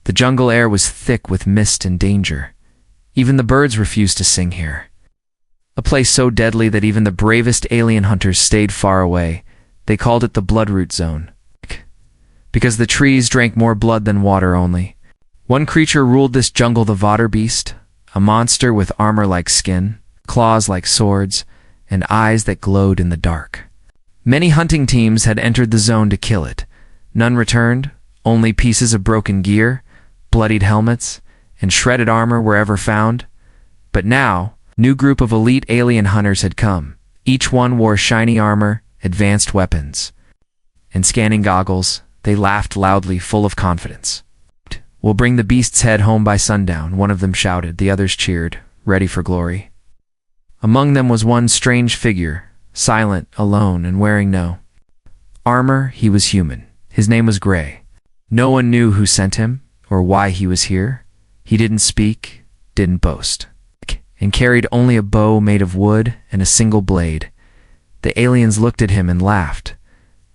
The jungle air was thick with mist and danger. Even the birds refused to sing here. A place so deadly that even the bravest alien hunters stayed far away. They called it the Bloodroot Zone, because the trees drank more blood than water only. One creature ruled this jungle, the Vaderbeest, a monster with armor-like skin, claws like swords, and eyes that glowed in the dark. Many hunting teams had entered the zone to kill it. None returned. Only pieces of broken gear, bloodied helmets, and shredded armor were ever found. But now, new group of elite alien hunters had come. Each one wore shiny armor, advanced weapons, and scanning goggles. They laughed loudly, full of confidence. "We'll bring the beast's head home by sundown," one of them shouted. The others cheered, ready for glory. Among them was one strange figure, silent, alone, and wearing no armor. He was human. His name was Gray. No one knew who sent him, or why he was here. He didn't speak, didn't boast, and carried only a bow made of wood and a single blade. The aliens looked at him and laughed.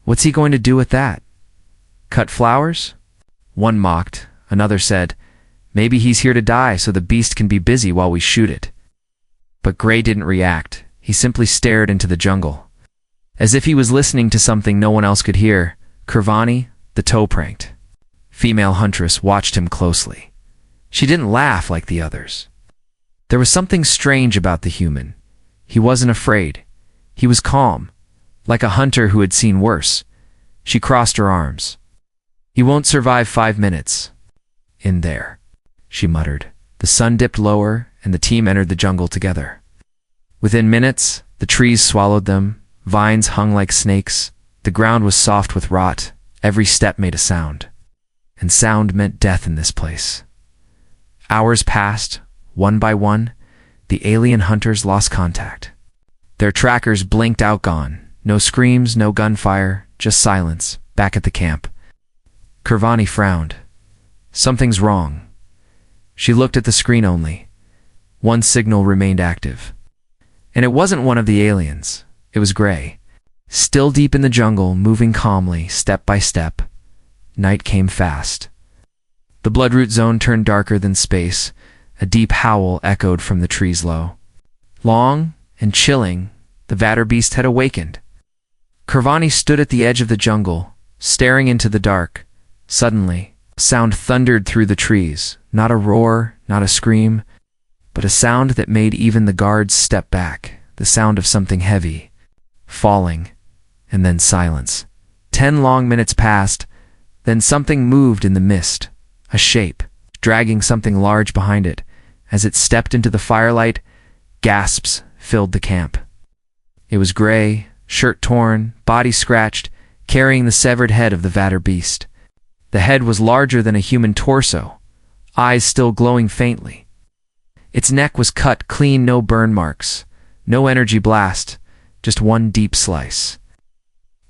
"What's he going to do with that? Cut flowers?" One mocked. Another said, "Maybe he's here to die so the beast can be busy while we shoot it." But Gray didn't react. He simply stared into the jungle, as if he was listening to something no one else could hear. Kirvani, the toe-pranked female huntress, watched him closely. She didn't laugh like the others. There was something strange about the human. He wasn't afraid. He was calm, like a hunter who had seen worse. She crossed her arms. "He won't survive 5 minutes. In there," she muttered. The sun dipped lower, and the team entered the jungle together. Within minutes, the trees swallowed them. Vines hung like snakes. The ground was soft with rot. Every step made a sound. And sound meant death in this place. Hours passed. One by one, the alien hunters lost contact. Their trackers blinked out, gone. No screams, no gunfire, just silence, back at the camp. Kirvani frowned. Something's wrong. She looked at the screen only. One signal remained active. And it wasn't one of the aliens. It was Gray. Still deep in the jungle, moving calmly, step by step. Night came fast. The Bloodroot Zone turned darker than space. A deep howl echoed from the trees low. Long and chilling, the Vaderbeest had awakened. Kirvani stood at the edge of the jungle, staring into the dark. Suddenly, sound thundered through the trees. Not a roar, not a scream, but a sound that made even the guards step back. The sound of something heavy, falling, and then silence. 10 long minutes passed. Then something moved in the mist. A shape, dragging something large behind it. As it stepped into the firelight, gasps filled the camp. It was Gray, shirt torn, body scratched, carrying the severed head of the Vaderbeest. The head was larger than a human torso, eyes still glowing faintly. Its neck was cut clean, no burn marks, no energy blast, just one deep slice.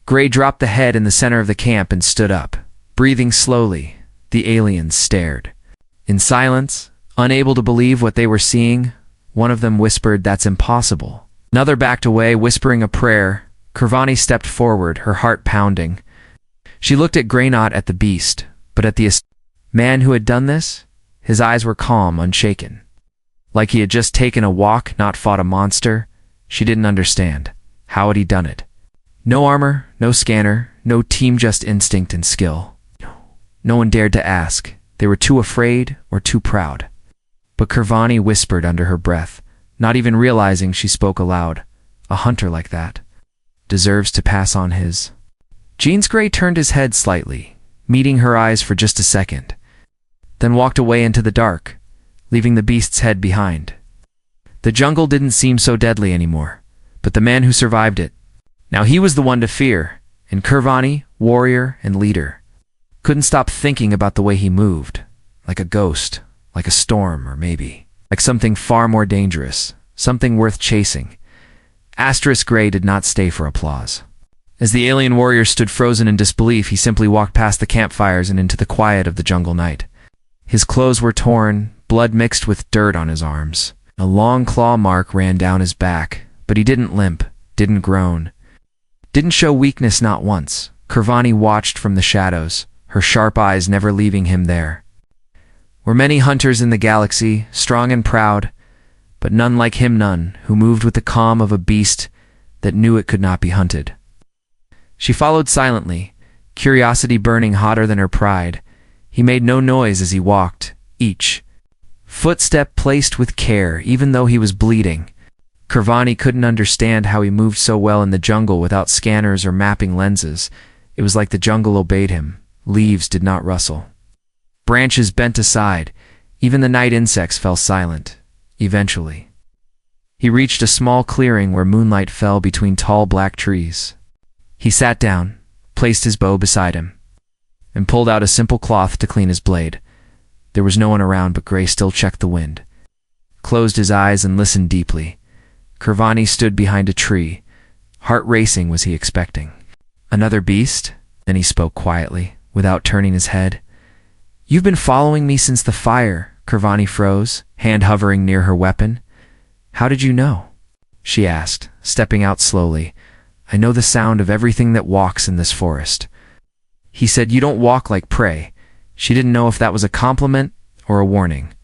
Gray dropped the head in the center of the camp and stood up. Breathing slowly, the aliens stared. In silence, unable to believe what they were seeing, one of them whispered, "That's impossible." Another backed away, whispering a prayer. Kirvani stepped forward, her heart pounding. She looked at Gray, not at the beast, but at the man who had done this. His eyes were calm, unshaken. Like he had just taken a walk, not fought a monster. She didn't understand. How had he done it? No armor, no scanner, no team, just instinct and skill. No one dared to ask. They were too afraid or too proud. But Kirvani whispered under her breath, not even realizing she spoke aloud. A hunter like that deserves to pass on his. Jeans Gray turned his head slightly, meeting her eyes for just a second, then walked away into the dark, leaving the beast's head behind. The jungle didn't seem so deadly anymore, but the man who survived it. Now he was the one to fear, and Kirvani, warrior and leader, couldn't stop thinking about the way he moved, like a ghost, like a storm, or maybe like something far more dangerous, something worth chasing. Gray did not stay for applause. As the alien warrior stood frozen in disbelief, he simply walked past the campfires and into the quiet of the jungle night. His clothes were torn, blood mixed with dirt on his arms. A long claw mark ran down his back, but he didn't limp, didn't groan, didn't show weakness, not once. Kirvani watched from the shadows, her sharp eyes never leaving him there. were many hunters in the galaxy, strong and proud, but none like him, none who moved with the calm of a beast that knew it could not be hunted. She followed silently, curiosity burning hotter than her pride. He made no noise as he walked, each footstep placed with care, even though he was bleeding. Kirvani couldn't understand how he moved so well in the jungle without scanners or mapping lenses. It was like the jungle obeyed him. Leaves did not rustle. Branches bent aside. Even the night insects fell silent. Eventually, he reached a small clearing where moonlight fell between tall black trees. He sat down, placed his bow beside him, and pulled out a simple cloth to clean his blade. There was no one around, but Gray still checked the wind, closed his eyes and listened deeply. Kirvani stood behind a tree. Heart racing. Was he expecting another beast? Then he spoke quietly, without turning his head. "You've been following me since the fire." Kirvani froze, hand hovering near her weapon. "How did you know?" she asked, stepping out slowly. "I know the sound of everything that walks in this forest." He said, "You don't walk like prey." She didn't know if that was a compliment or a warning.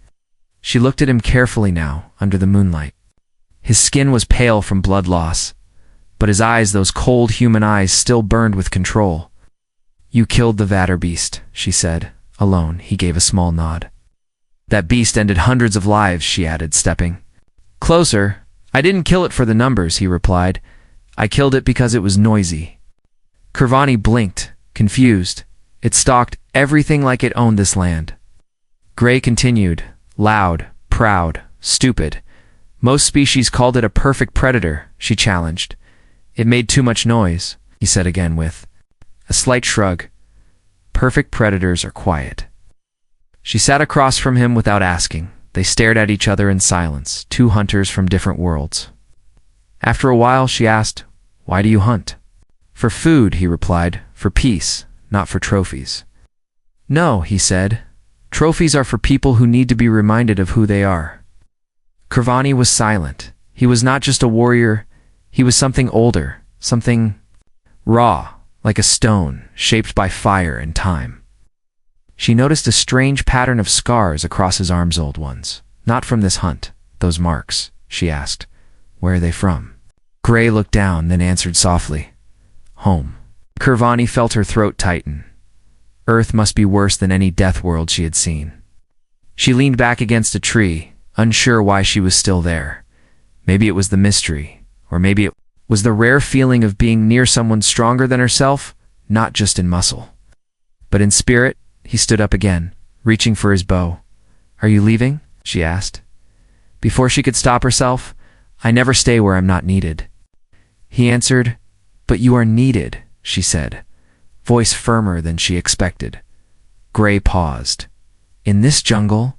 She looked at him carefully now, under the moonlight. His skin was pale from blood loss, but his eyes, those cold human eyes, still burned with control. "You killed the Vader beast," she said, alone. He gave a small nod. "That beast ended hundreds of lives," she added, stepping closer. "I didn't kill it for the numbers," he replied. "I killed it because it was noisy." Kirvani blinked, confused. It stalked everything like it owned this land. Gray continued, "Loud, proud, stupid. Most species called it a perfect predator," she challenged. "It made too much noise," he said again with a slight shrug. "Perfect predators are quiet." She sat across from him without asking. They stared at each other in silence, two hunters from different worlds. After a while she asked, "Why do you hunt?" "For food," he replied. "For peace, not for trophies." "No," he said. "Trophies are for people who need to be reminded of who they are." Kirvani was silent. He was not just a warrior. He was something older, something raw, like a stone, shaped by fire and time. She noticed a strange pattern of scars across his arms, old ones. "Not from this hunt, those marks?" she asked. "Where are they from?" Gray looked down, then answered softly, "Home." Kirvani felt her throat tighten. Earth must be worse than any death world she had seen. She leaned back against a tree, unsure why she was still there. Maybe it was the mystery, or maybe it was the rare feeling of being near someone stronger than herself, not just in muscle, but in spirit. He stood up again, reaching for his bow. "Are you leaving?" she asked. Before she could stop herself, "I never stay where I'm not needed." He answered, "But you are needed," she said, voice firmer than she expected. Gray paused. "In this jungle?"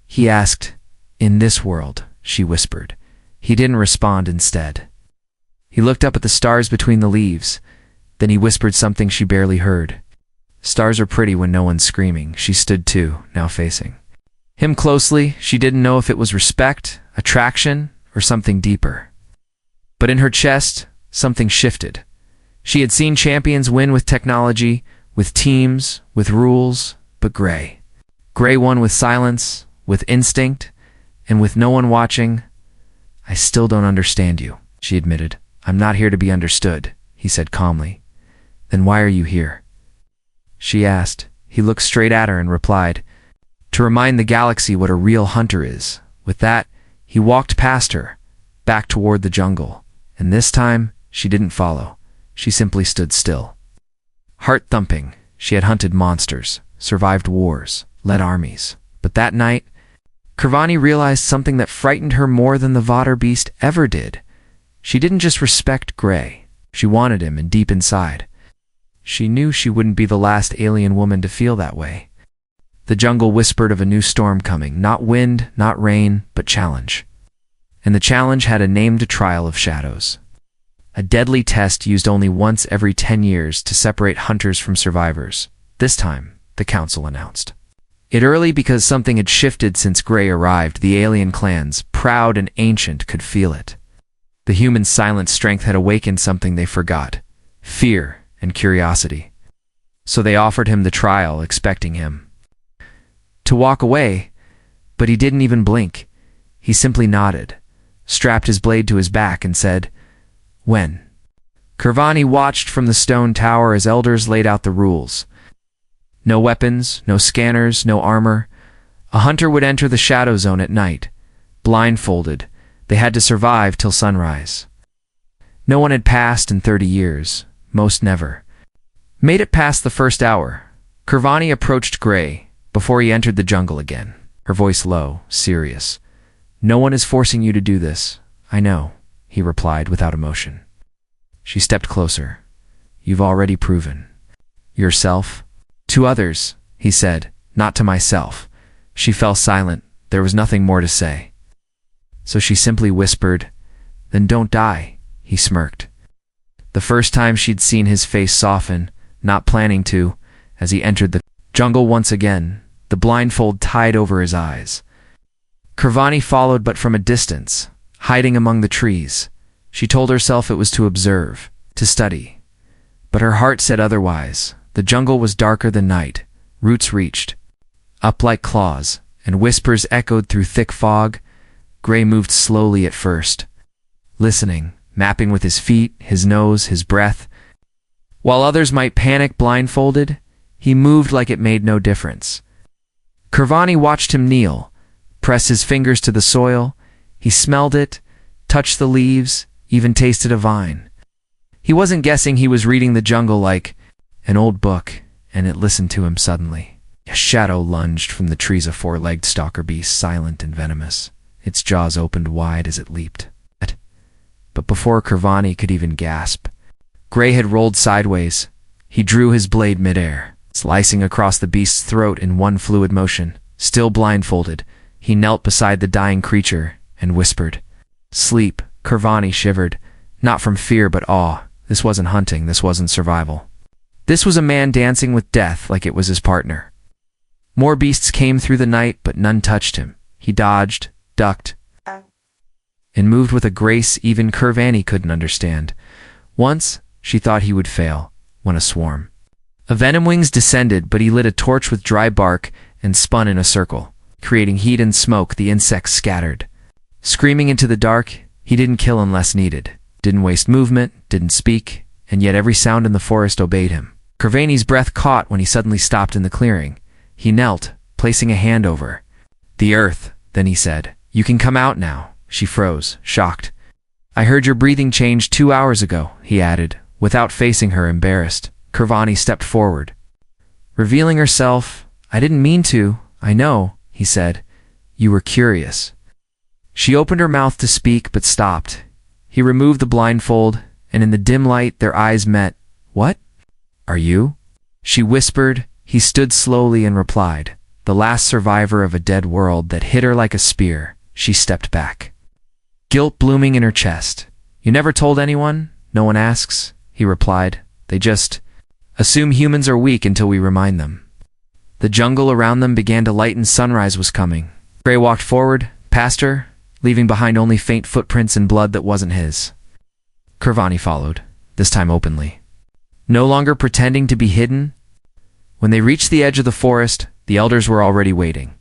he asked. "In this world," she whispered. He didn't respond. Instead, he looked up at the stars between the leaves. Then he whispered something she barely heard. "Stars are pretty when no one's screaming." She stood too, now facing him closely. She didn't know if it was respect, attraction, or something deeper. But in her chest, something shifted. She had seen champions win with technology, with teams, with rules, but Gray won with silence, with instinct, and with no one watching. "I still don't understand you," she admitted. "I'm not here to be understood," he said calmly. "Then why are you here?" she asked. He looked straight at her and replied, "To remind the galaxy what a real hunter is." With that, he walked past her, back toward the jungle, and this time she didn't follow. She simply stood still. Heart thumping. She had hunted monsters, survived wars, led armies. But that night, Kirvani realized something that frightened her more than the Vader beast ever did. She didn't just respect Gray. She wanted him, and deep inside, she knew she wouldn't be the last alien woman to feel that way. The jungle whispered of a new storm coming, not wind, not rain, but challenge. And the challenge had a named trial of shadows. A deadly test used only once every 10 years to separate hunters from survivors. This time, the council announced it early because something had shifted since Gray arrived. The alien clans, proud and ancient, could feel it. The human silent strength had awakened something they forgot: fear and curiosity. So they offered him the trial, expecting him to walk away, But he didn't even blink. He simply nodded, strapped his blade to his back, and said, "When?" Kirvani watched from the stone tower as elders laid out the rules. No weapons, no scanners, no armor. A hunter would enter the shadow zone at night. Blindfolded, they had to survive till sunrise. No one had passed in 30 years, most never. Made it past the first hour. Kirvani approached Gray before he entered the jungle again, her voice low, serious. "No one is forcing you to do this, I know," he replied without emotion. She stepped closer. "You've already proven. Yourself?" "To others," he said, "not to myself." She fell silent. There was nothing more to say. So she simply whispered, "Then don't die," he smirked. The first time she'd seen his face soften, not planning to, as he entered the jungle once again, the blindfold tied over his eyes. Kirvani followed, but from a distance, hiding among the trees. She told herself it was to observe, to study. But her heart said otherwise. The jungle was darker than night. Roots reached up like claws, and whispers echoed through thick fog. Gray moved slowly at first, listening, mapping with his feet, his nose, his breath. While others might panic blindfolded, he moved like it made no difference. Kirvani watched him kneel, press his fingers to the soil. He smelled it, touched the leaves, even tasted a vine. He wasn't guessing, he was reading the jungle like an old book, and it listened to him suddenly. A shadow lunged from the trees, a four-legged stalker beast, silent and venomous. Its jaws opened wide as it leaped. But before Kirvani could even gasp, Gray had rolled sideways. He drew his blade midair, slicing across the beast's throat in one fluid motion. Still blindfolded, he knelt beside the dying creature and whispered, "Sleep." Kirvani shivered, not from fear but awe. This wasn't hunting, this wasn't survival. This was a man dancing with death like it was his partner. More beasts came through the night, but none touched him. He dodged, ducked, and moved with a grace even Kirvani couldn't understand. Once, she thought he would fail, when a swarm of venom wings descended, but he lit a torch with dry bark and spun in a circle, creating heat and smoke. The insects scattered. Screaming into the dark, he didn't kill unless needed, didn't waste movement, didn't speak, and yet every sound in the forest obeyed him. Kirvani's breath caught when he suddenly stopped in the clearing. He knelt, placing a hand over the earth. Then he said, "You can come out now." She froze, shocked. "I heard your breathing changed 2 hours ago," he added, without facing her, embarrassed. Kirvani stepped forward, revealing herself. "I didn't mean to, I know," he said. "You were curious." She opened her mouth to speak, but stopped. He removed the blindfold, and in the dim light their eyes met. "What are you?" she whispered. He stood slowly and replied, "The last survivor of a dead world that hit her like a spear." She stepped back, guilt blooming in her chest. "You never told anyone?" "No one asks," he replied. "They just assume humans are weak until we remind them." The jungle around them began to lighten. Sunrise was coming. Gray walked forward, past her, leaving behind only faint footprints in blood that wasn't his. Kirvani followed, this time openly, no longer pretending to be hidden. When they reached the edge of the forest, the elders were already waiting.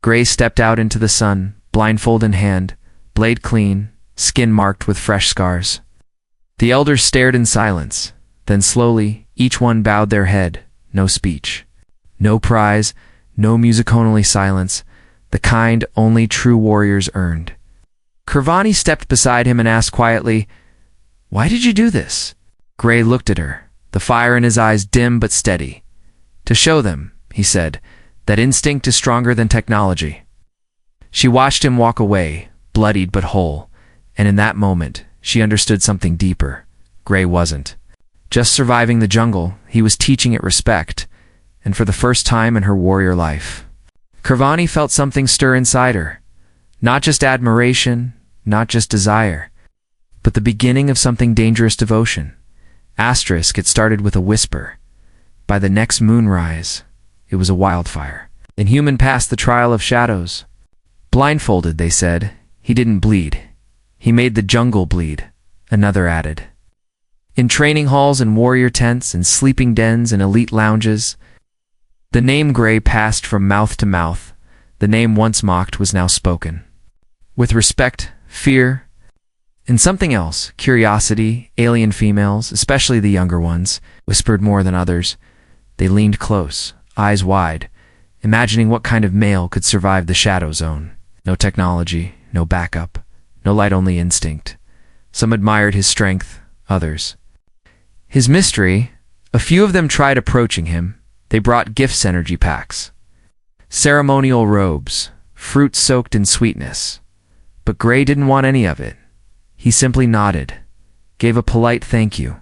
Gray stepped out into the sun, blindfold in hand, blade clean, skin marked with fresh scars. The elders stared in silence. Then slowly, each one bowed their head. No speech. No prize, no music, only silence, the kind only true warriors earned. Kirvani stepped beside him and asked quietly, "Why did you do this?" Gray looked at her, the fire in his eyes dim but steady. "To show them," he said, "that instinct is stronger than technology." She watched him walk away, bloodied but whole, and in that moment, she understood something deeper. Gray wasn't just surviving the jungle, he was teaching it respect, and for the first time in her warrior life. Kirvani felt something stir inside her. Not just admiration, not just desire, but the beginning of something dangerous: devotion. Asterisk, it started with a whisper. By the next moonrise, it was a wildfire. Then human passed the trial of shadows. Blindfolded, they said, he didn't bleed. He made the jungle bleed, another added. In training halls and warrior tents and sleeping dens and elite lounges, the name Gray passed from mouth to mouth. The name once mocked was now spoken. With respect, fear, and something else, curiosity, alien females, especially the younger ones, whispered more than others. They leaned close, eyes wide, imagining what kind of male could survive the shadow zone. No technology, no backup, no light, only instinct. Some admired his strength, others his mystery. A few of them tried approaching him. They brought gifts, energy packs, ceremonial robes, fruit soaked in sweetness. But Gray didn't want any of it. He simply nodded, gave a polite thank you,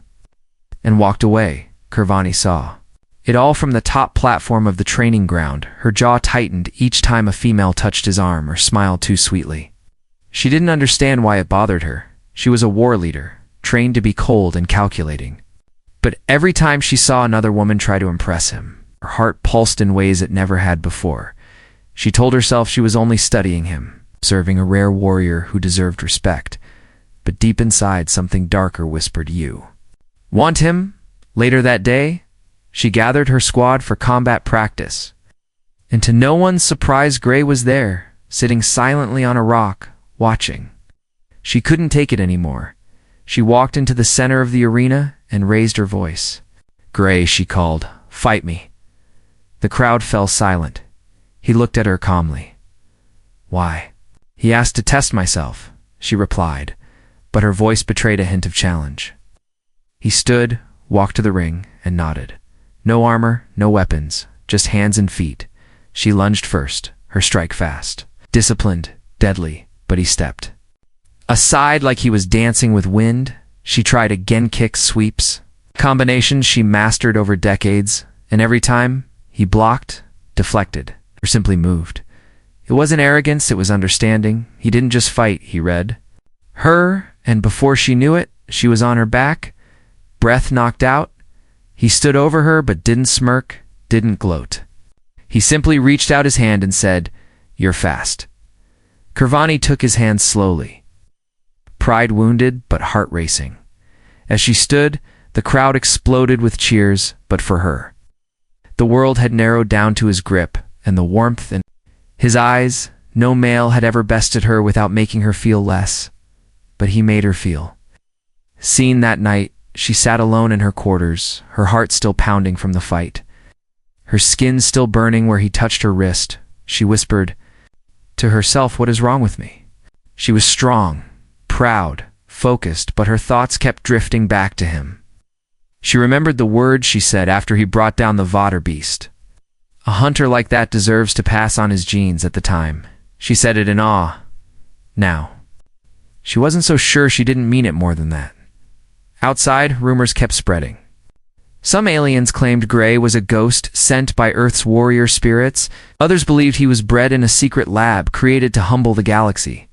and walked away. Kirvani saw it all from the top platform of the training ground. Her jaw tightened each time a female touched his arm or smiled too sweetly. She didn't understand why it bothered her. She was a war leader, trained to be cold and calculating. But every time she saw another woman try to impress him, her heart pulsed in ways it never had before. She told herself she was only studying him, serving a rare warrior who deserved respect. But deep inside, something darker whispered, "You want him?" Later that day, she gathered her squad for combat practice. And to no one's surprise, Gray was there, sitting silently on a rock, watching. She couldn't take it anymore. She walked into the center of the arena and raised her voice. "Gray," she called, "fight me." The crowd fell silent. He looked at her calmly. "Why?" He asked. "To test myself," she replied, but her voice betrayed a hint of challenge. He stood, walked to the ring, and nodded. No armor, no weapons, just hands and feet. She lunged first, her strike fast, disciplined, deadly, but he stepped aside like he was dancing with wind. She tried again, kicks, sweeps, combinations she mastered over decades, and every time he blocked, deflected, or simply moved. It wasn't arrogance, it was understanding. He didn't just fight, he read her, and before she knew it, she was on her back, breath knocked out. He stood over her but didn't smirk, didn't gloat. He simply reached out his hand and said, "You're fast." Kirvani took his hand slowly, pride wounded but heart racing. As she stood, the crowd exploded with cheers, but for her, the world had narrowed down to his grip and the warmth in his eyes. No male had ever bested her without making her feel less, but he made her feel seen. That night, she sat alone in her quarters, her heart still pounding from the fight, her skin still burning where he touched her wrist. She whispered to herself, "What is wrong with me?" She was strong, proud, focused, but her thoughts kept drifting back to him. She remembered the words she said after he brought down the Vader beast. "A hunter like that deserves to pass on his genes." At the time, she said it in awe. Now, she wasn't so sure she didn't mean it more than that. Outside, rumors kept spreading. Some aliens claimed Gray was a ghost sent by Earth's warrior spirits. Others believed he was bred in a secret lab created to humble the galaxy.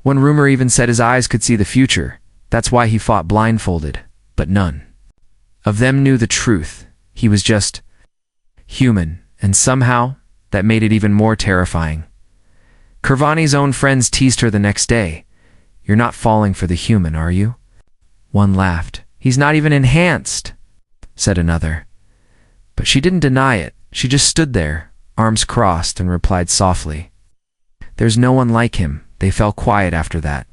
One rumor even said his eyes could see the future. That's why he fought blindfolded. But none of them knew the truth. He was just human, and somehow that made it even more terrifying. Kirvani's own friends teased her the next day. "You're not falling for the human, are you?" One laughed. "He's not even enhanced," said another. But she didn't deny it. She just stood there, arms crossed, and replied softly, "There's no one like him." They fell quiet after that,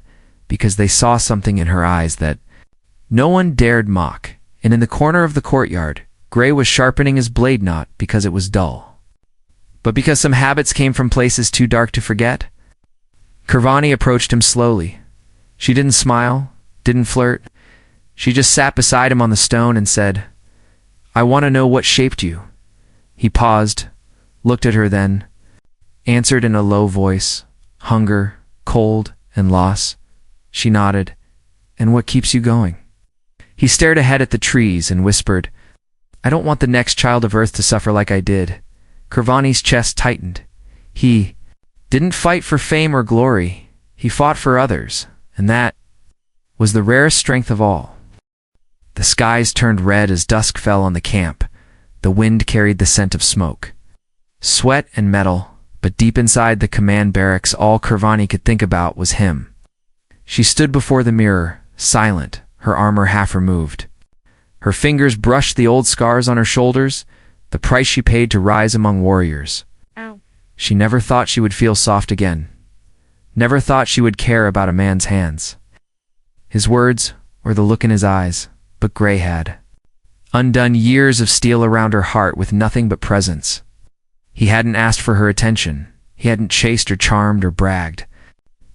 because they saw something in her eyes that no one dared mock. And in the corner of the courtyard, Gray was sharpening his blade, not because it was dull, but because some habits came from places too dark to forget. Kirvani approached him slowly. She didn't smile, didn't flirt. She just sat beside him on the stone and said, "I want to know what shaped you." He paused, looked at her, then answered in a low voice, "Hunger, cold, and loss." She nodded. "And what keeps you going?" He stared ahead at the trees and whispered, "I don't want the next child of Earth to suffer like I did." Kirvani's chest tightened. He didn't fight for fame or glory. He fought for others, and that was the rarest strength of all. The skies turned red as dusk fell on the camp. The wind carried the scent of smoke, sweat, and metal, but deep inside the command barracks, all Kirvani could think about was him. She stood before the mirror, silent, her armor half removed. Her fingers brushed the old scars on her shoulders, the price she paid to rise among warriors. Ow. She never thought she would feel soft again. Never thought she would care about a man's hands. His words, or the look in his eyes, but Gray had undone years of steel around her heart with nothing but presence. He hadn't asked for her attention. He hadn't chased or charmed or bragged.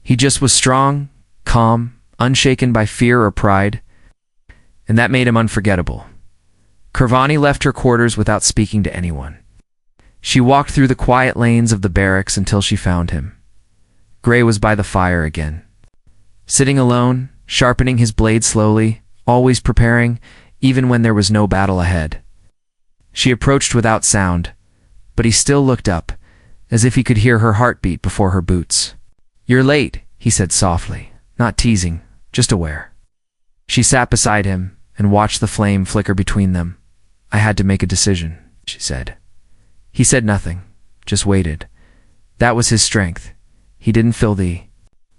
He just was strong, calm, unshaken by fear or pride, and that made him unforgettable. Kirvani left her quarters without speaking to anyone. She walked through the quiet lanes of the barracks until she found him. Gray was by the fire again, sitting alone, sharpening his blade slowly, always preparing, even when there was no battle ahead. She approached without sound, but he still looked up, as if he could hear her heartbeat before her boots. "You're late," he said softly, not teasing, just aware. She sat beside him and watched the flame flicker between them. "I had to make a decision," she said. He said nothing, just waited. That was his strength. He didn't fill the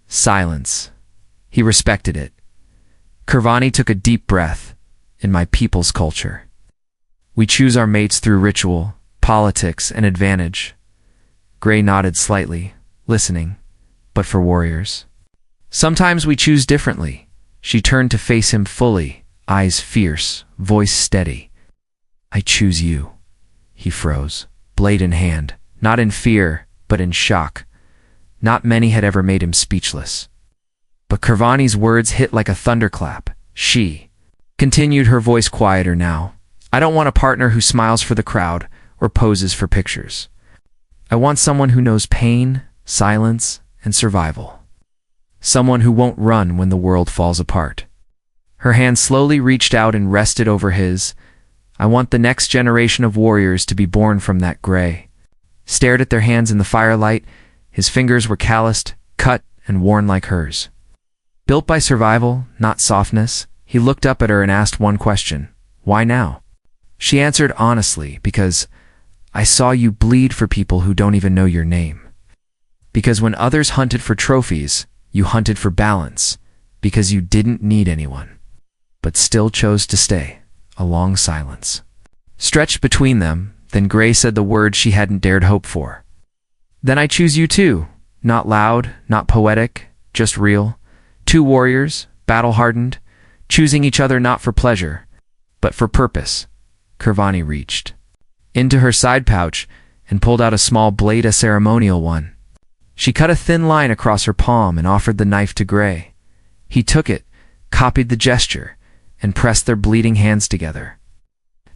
silence. He respected it. Kirvani took a deep breath. "In my people's culture, we choose our mates through ritual, politics, and advantage." Gray nodded slightly, listening. "But for warriors, sometimes we choose differently." She turned to face him fully, eyes fierce, voice steady. "I choose you." He froze, blade in hand, not in fear, but in shock. Not many had ever made him speechless. But Kirvani's words hit like a thunderclap. She continued, her voice quieter now. "I don't want a partner who smiles for the crowd or poses for pictures. I want someone who knows pain, silence, and survival. Someone who won't run when the world falls apart." Her hand slowly reached out and rested over his. "I want the next generation of warriors to be born from that." Gray stared at their hands in the firelight. His fingers were calloused, cut, and worn like hers. Built by survival, not softness, he looked up at her and asked one question. "Why now?" She answered honestly, "Because I saw you bleed for people who don't even know your name. Because when others hunted for trophies, you hunted for balance. Because you didn't need anyone, but still chose to stay." A long silence stretched between them, then Gray said the word she hadn't dared hope for. "Then I choose you too." Not loud, not poetic, just real. Two warriors, battle-hardened, choosing each other not for pleasure, but for purpose. Kirvani reached into her side pouch and pulled out a small blade, a ceremonial one. She cut a thin line across her palm and offered the knife to Gray. He took it, copied the gesture, and pressed their bleeding hands together.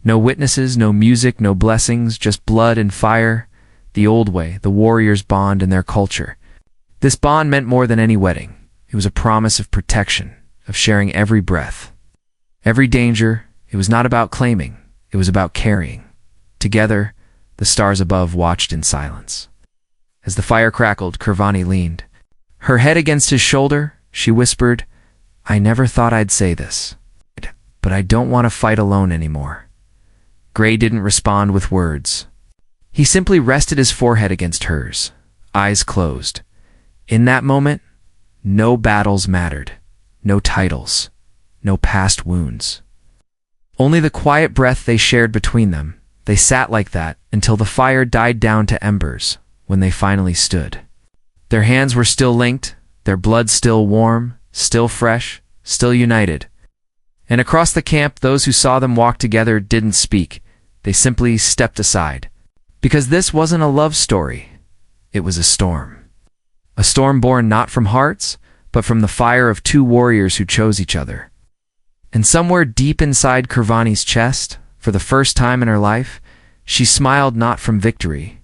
No witnesses, no music, no blessings, just blood and fire. The old way, the warriors' bond and their culture. This bond meant more than any wedding. It was a promise of protection, of sharing every breath, every danger. It was not about claiming, it was about carrying. Together, the stars above watched in silence. As the fire crackled, Kirvani leaned her head against his shoulder. She whispered, "I never thought I'd say this, but I don't want to fight alone anymore." Gray didn't respond with words. He simply rested his forehead against hers, eyes closed. In that moment, no battles mattered, no titles, no past wounds. Only the quiet breath they shared between them. They sat like that until the fire died down to embers, when they finally stood. Their hands were still linked, their blood still warm, still fresh, still united. And across the camp, those who saw them walk together didn't speak. They simply stepped aside. Because this wasn't a love story. It was a storm. A storm born not from hearts, but from the fire of two warriors who chose each other. And somewhere deep inside Kirvani's chest, for the first time in her life, she smiled not from victory,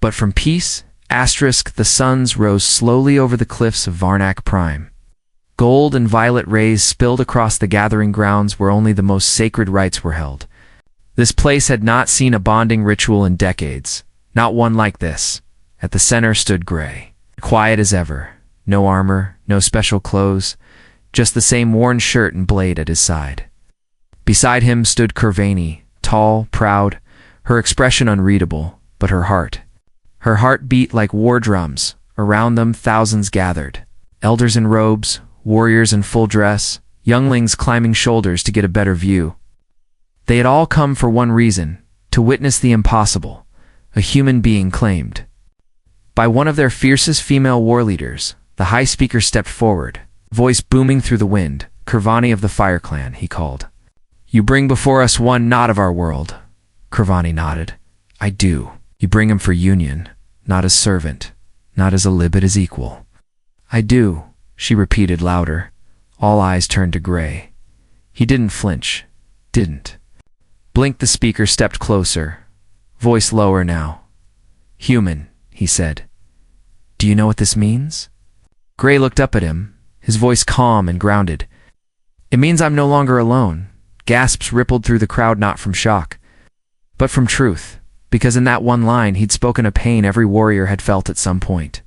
but from peace. The suns rose slowly over the cliffs of Varnak Prime. Gold and violet rays spilled across the gathering grounds where only the most sacred rites were held. This place had not seen a bonding ritual in decades, not one like this. At the center stood Gray, quiet as ever, no armor, no special clothes, just the same worn shirt and blade at his side. Beside him stood Kirvani, tall, proud, her expression unreadable, but her heart. Her heart beat like war drums. Around them thousands gathered, elders in robes, warriors in full dress, younglings climbing shoulders to get a better view. They had all come for one reason, to witness the impossible, a human being claimed. by one of their fiercest female war leaders. The High Speaker stepped forward, voice booming through the wind. "Kirvani of the Fire Clan," he called. "You bring before us one not of our world." Kirvani nodded. "I do. You bring him for union, not as servant, not as a lie but as equal." "I do," she repeated louder. All eyes turned to Gray. He didn't flinch. Didn't. Blink. The speaker stepped closer, voice lower now. "Human," he said. "Do you know what this means?" Gray looked up at him, his voice calm and grounded. "It means I'm no longer alone." Gasps rippled through the crowd, not from shock, but from truth, because in that one line he'd spoken a pain every warrior had felt at some point.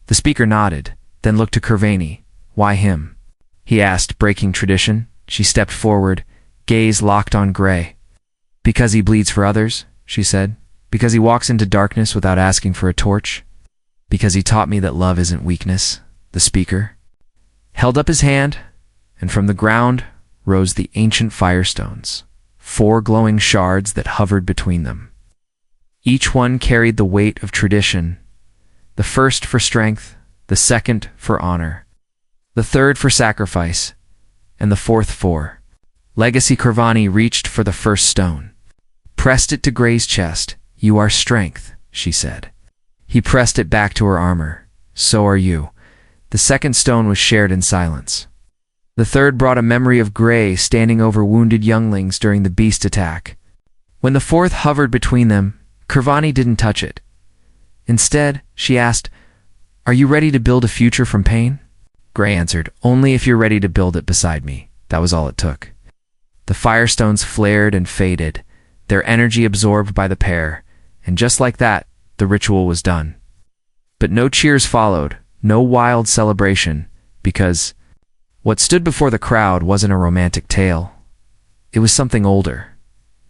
The speaker nodded, then looked to Kirvani. "Why him?" he asked, breaking tradition. She stepped forward, gaze locked on Gray. "Because he bleeds for others," she said. "Because he walks into darkness without asking for a torch. Because he taught me that love isn't weakness." The speaker held up his hand, and from the ground rose the ancient firestones, 4 glowing shards that hovered between them. Each one carried the weight of tradition, the first for strength, the second for honor, the third for sacrifice, and the fourth for legacy. Kirvani reached for the first stone, pressed it to Gray's chest. "You are strength," she said. He pressed it back to her armor. "So are you." The second stone was shared in silence. The third brought a memory of Gray standing over wounded younglings during the beast attack. When the fourth hovered between them, Kirvani didn't touch it. Instead, she asked, "Are you ready to build a future from pain?" Gray answered, "Only if you're ready to build it beside me." That was all it took. The firestones flared and faded, their energy absorbed by the pair, and just like that, the ritual was done. But no cheers followed, no wild celebration, because what stood before the crowd wasn't a romantic tale. It was something older,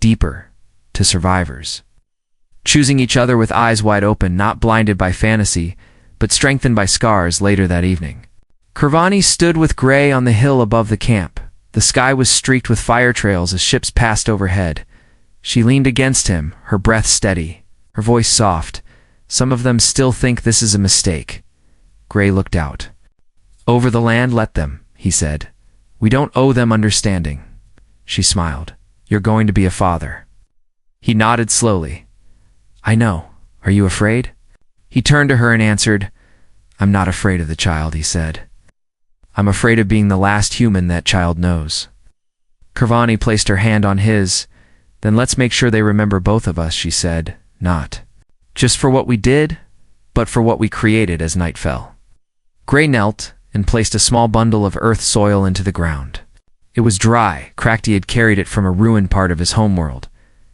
deeper, to survivors. Choosing each other with eyes wide open, not blinded by fantasy, but strengthened by scars. Later that evening, Kirvani stood with Gray on the hill above the camp. The sky was streaked with fire trails as ships passed overhead. She leaned against him, her breath steady, her voice soft. "Some of them still think this is a mistake." Gray looked out. "Over the land, let them," he said. "We don't owe them understanding." She smiled. "You're going to be a father." He nodded slowly. "I know. Are you afraid?" He turned to her and answered, "I'm not afraid of the child," he said. "I'm afraid of being the last human that child knows." Kirvani placed her hand on his. "Then let's make sure they remember both of us," she said. "Not just for what we did, but for what we created as night fell." Gray knelt and placed a small bundle of earth soil into the ground. It was dry, cracked. He had carried it from a ruined part of his homeworld.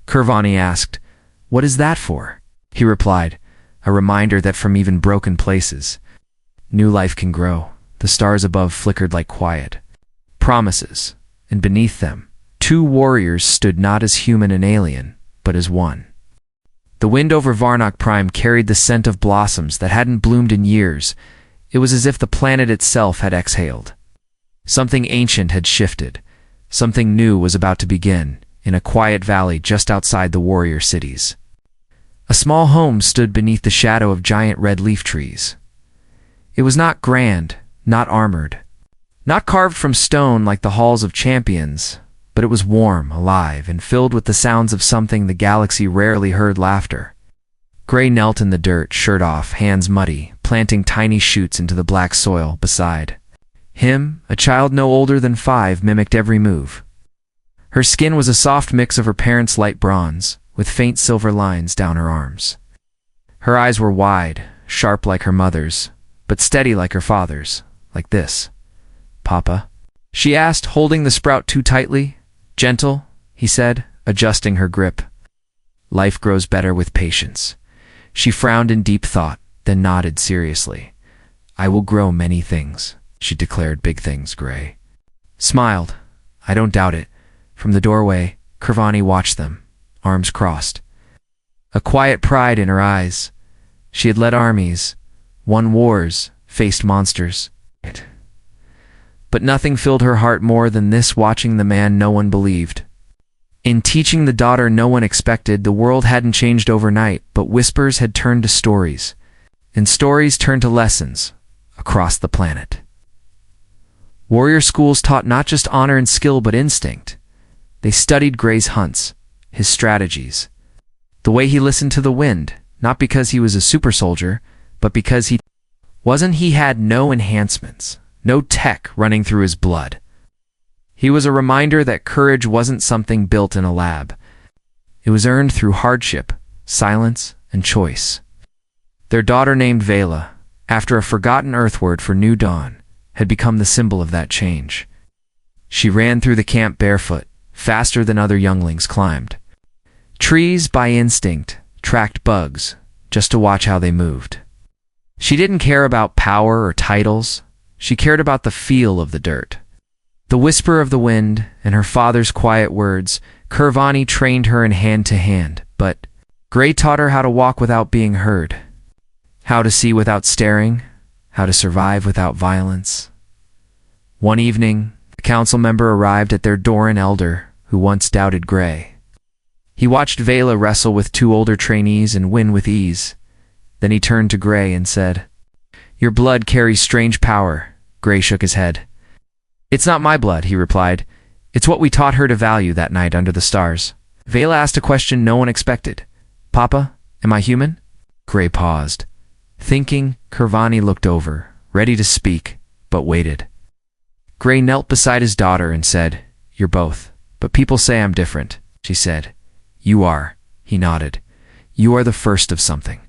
Kirvani asked, "What is that for?" He replied, "A reminder that from even broken places, new life can grow." The stars above flickered like quiet promises, and beneath them, 2 warriors stood, not as human and alien, but as one. The wind over Varnock Prime carried the scent of blossoms that hadn't bloomed in years. It was as if the planet itself had exhaled. Something ancient had shifted. Something new was about to begin, in a quiet valley just outside the warrior cities. A small home stood beneath the shadow of giant red leaf trees. It was not grand, not armored, not carved from stone like the halls of champions, but it was warm, alive, and filled with the sounds of something the galaxy rarely heard: laughter. Gray knelt in the dirt, shirt off, hands muddy, planting tiny shoots into the black soil beside him. A child no older than 5 mimicked every move. Her skin was a soft mix of her parents' light bronze, with faint silver lines down her arms. Her eyes were wide, sharp like her mother's, but steady like her father's. "Like this, Papa?" she asked, holding the sprout too tightly. "Gentle," he said, adjusting her grip. "Life grows better with patience." She frowned in deep thought, then nodded seriously. "I will grow many things," she declared. "Big things." Gray smiled. "I don't doubt it." From the doorway, Kirvani watched them, arms crossed, a quiet pride in her eyes. She had led armies, won wars, faced monsters. But nothing filled her heart more than this: watching the man no one believed, in teaching the daughter no one expected. The world hadn't changed overnight, but whispers had turned to stories, and stories turned to lessons across the planet. Warrior schools taught not just honor and skill but instinct. They studied Gray's hunts, his strategies, the way he listened to the wind, not because he was a super soldier, but because he had no enhancements, no tech running through his blood. He was a reminder that courage wasn't something built in a lab. It was earned through hardship, silence, and choice. Their daughter, named Vela, after a forgotten Earth word for new dawn, had become the symbol of that change. She ran through the camp barefoot, faster than other younglings climbed. Trees, by instinct, tracked bugs, just to watch how they moved. She didn't care about power or titles. She cared about the feel of the dirt. The whisper of the wind and her father's quiet words. Kurvani trained her in hand-to-hand, but Gray taught her how to walk without being heard, how to see without staring, how to survive without violence. One evening, a council member arrived at their door, an elder who once doubted Gray. He watched Vela wrestle with two older trainees and win with ease. Then he turned to Gray and said, "Your blood carries strange power." Gray shook his head. "It's not my blood," he replied. "It's what we taught her to value that night under the stars." Vela asked a question no one expected. "Papa, am I human?" Gray paused. Thinking, Kurvani looked over, ready to speak, but waited. Gray knelt beside his daughter and said, "You're both, but people say I'm different," she said. "You are," he nodded. "You are the first of something.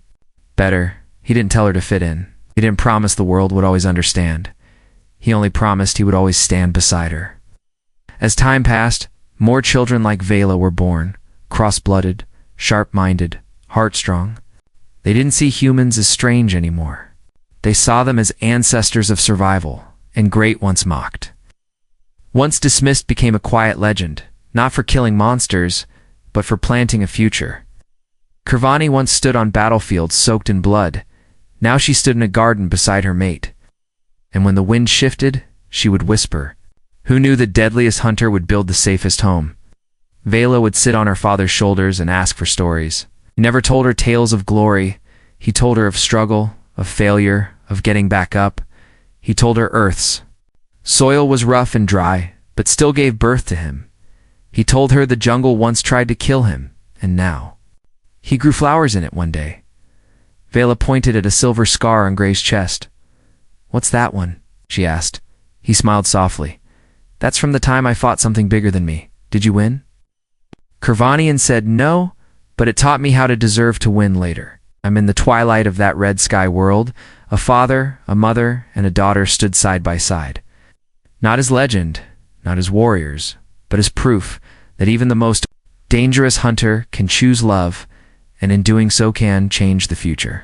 Better." He didn't tell her to fit in. He didn't promise the world would always understand. He only promised he would always stand beside her. As time passed, more children like Vela were born, cross-blooded, sharp-minded, heartstrong. They didn't see humans as strange anymore. They saw them as ancestors of survival, and great once mocked. Once dismissed became a quiet legend, not for killing monsters, but for planting a future. Kurvani once stood on battlefields soaked in blood. Now she stood in a garden beside her mate. And when the wind shifted, she would whisper, "Who knew the deadliest hunter would build the safest home?" Vela would sit on her father's shoulders and ask for stories. He never told her tales of glory. He told her of struggle, of failure, of getting back up. He told her Earth's soil was rough and dry, but still gave birth to him. He told her the jungle once tried to kill him, and now he grew flowers in it one day. Vela pointed at a silver scar on Gray's chest. "What's that one?" she asked. He smiled softly. "That's from the time I fought something bigger than me. Did you win?" Kurvanian said, "No, but it taught me how to deserve to win later." I'm in the twilight of that red sky world. A father, a mother, and a daughter stood side by side. Not as legend, not as warriors, but as proof that even the most dangerous hunter can choose love, and in doing so can change the future.